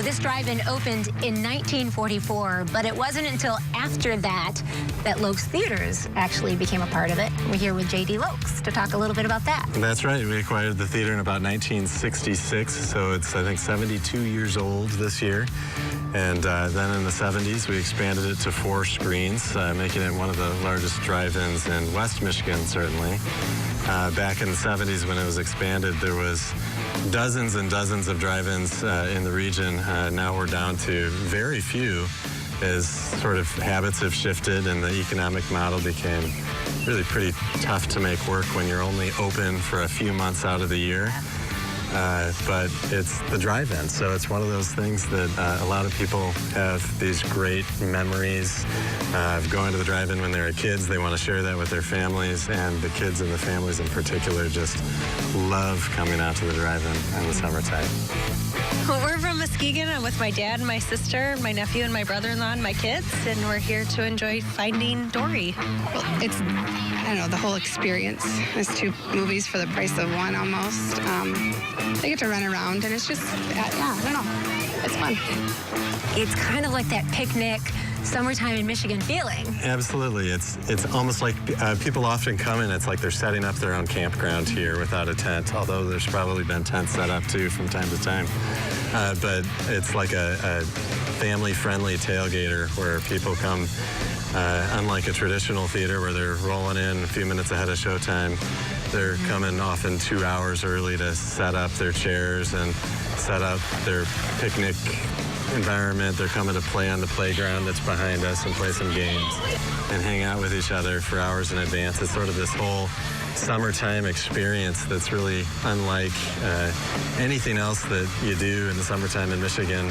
this drive-in opened in 1944, but it wasn't until after that that Loeks Theaters actually became a part of it. We're here with J.D. Loeks to talk a little bit about that. That's right. We acquired the theater in about 1966, so it's, I think, 72 years old this year. And then in the 70s, we expanded it to 4 screens, making it one of the largest drive-ins in West Michigan, certainly. Back in the 70s, when it was expanded, there was dozens and dozens of drive-ins in the region. Now we're down to very few, as sort of habits have shifted and the economic model became really pretty tough to make work when you're only open for a few months out of the year. But it's the drive-in, so it's one of those things that a lot of people have these great memories of going to the drive-in when they were kids. They want to share that with their families, and the kids and the families in particular just love coming out to the drive-in in the summertime. Well, we're from Muskegon. I'm with my dad and my sister, my nephew and my brother-in-law and my kids, and we're here to enjoy Finding Dory. Well, it's, I don't know, the whole experience. It's 2 movies for the price of 1 almost. They get to run around, and it's just, yeah, I don't know, it's fun. It's kind of like that picnic, summertime in Michigan feeling. Absolutely. It's almost like people often come and it's like they're setting up their own campground here without a tent, although there's probably been tents set up too from time to time. But it's like a family-friendly tailgater where people come, unlike a traditional theater where they're rolling in a few minutes ahead of showtime. They're coming often 2 hours early to set up their chairs and set up their picnic environment. They're coming to play on the playground that's behind us and play some games and hang out with each other for hours in advance. It's sort of this whole summertime experience that's really unlike anything else that you do in the summertime in Michigan.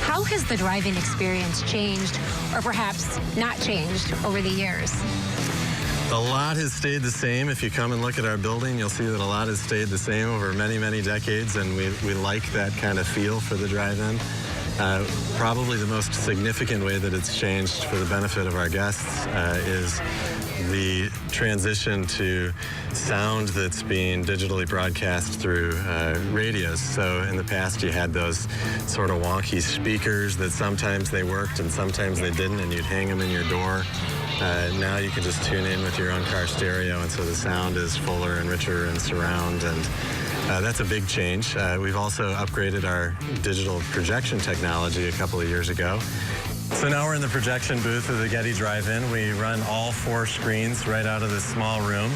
How has the drive-in experience changed, or perhaps not changed, over the years? A lot has stayed the same. If you come and look at our building, you'll see that a lot has stayed the same over many, many decades, and we like that kind of feel for the drive-in. Probably the most significant way that it's changed for the benefit of our guests is the transition to sound that's being digitally broadcast through radios. So in the past you had those sort of wonky speakers that sometimes they worked and sometimes they didn't, and you'd hang them in your door. Now you can just tune in with your own car stereo, and so the sound is fuller and richer and surround, and that's a big change. We've also upgraded our digital projection technology a couple of years ago. So now we're in the projection booth of the Getty Drive In. We run all 4 screens right out of this small room.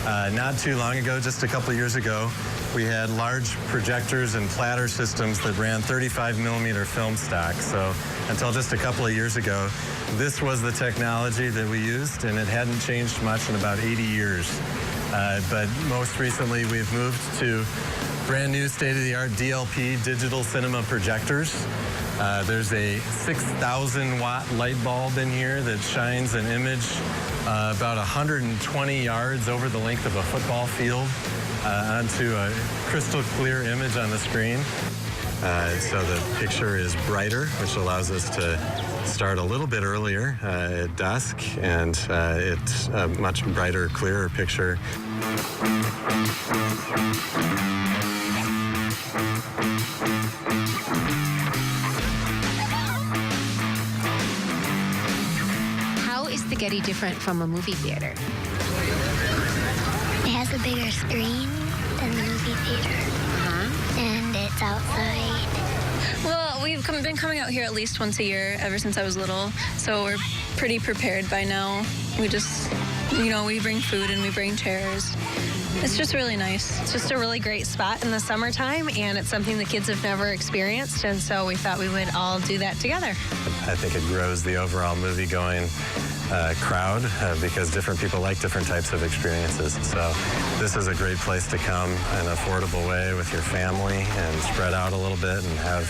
Not too long ago, just a couple of years ago, we had large projectors and platter systems that ran 35mm film stock. So until just a couple of years ago, this was the technology that we used, and it hadn't changed much in about 80 years. But most recently, we've moved to brand new state-of-the-art DLP digital cinema projectors. There's a 6,000-watt light bulb in here that shines an image about 120 yards over the length of a football field onto a crystal clear image on the screen. So the picture is brighter, which allows us to start a little bit earlier at dusk, and it's a much brighter, clearer picture. How is the Getty different from a movie theater? It has a bigger screen than the movie theater. And it's outside. Well, we've been coming out here at least once a year ever since I was little, so we're pretty prepared by now. We just, we bring food and we bring chairs. It's just really nice. It's just a really great spot in the summertime, and it's something the kids have never experienced, and so we thought we would all do that together. I think it grows the overall movie-going crowd because different people like different types of experiences. So this is a great place to come in an affordable way with your family and spread out a little bit and have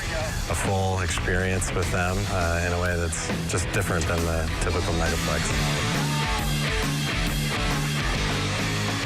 a full experience with them in a way that's just different than the typical megaplex.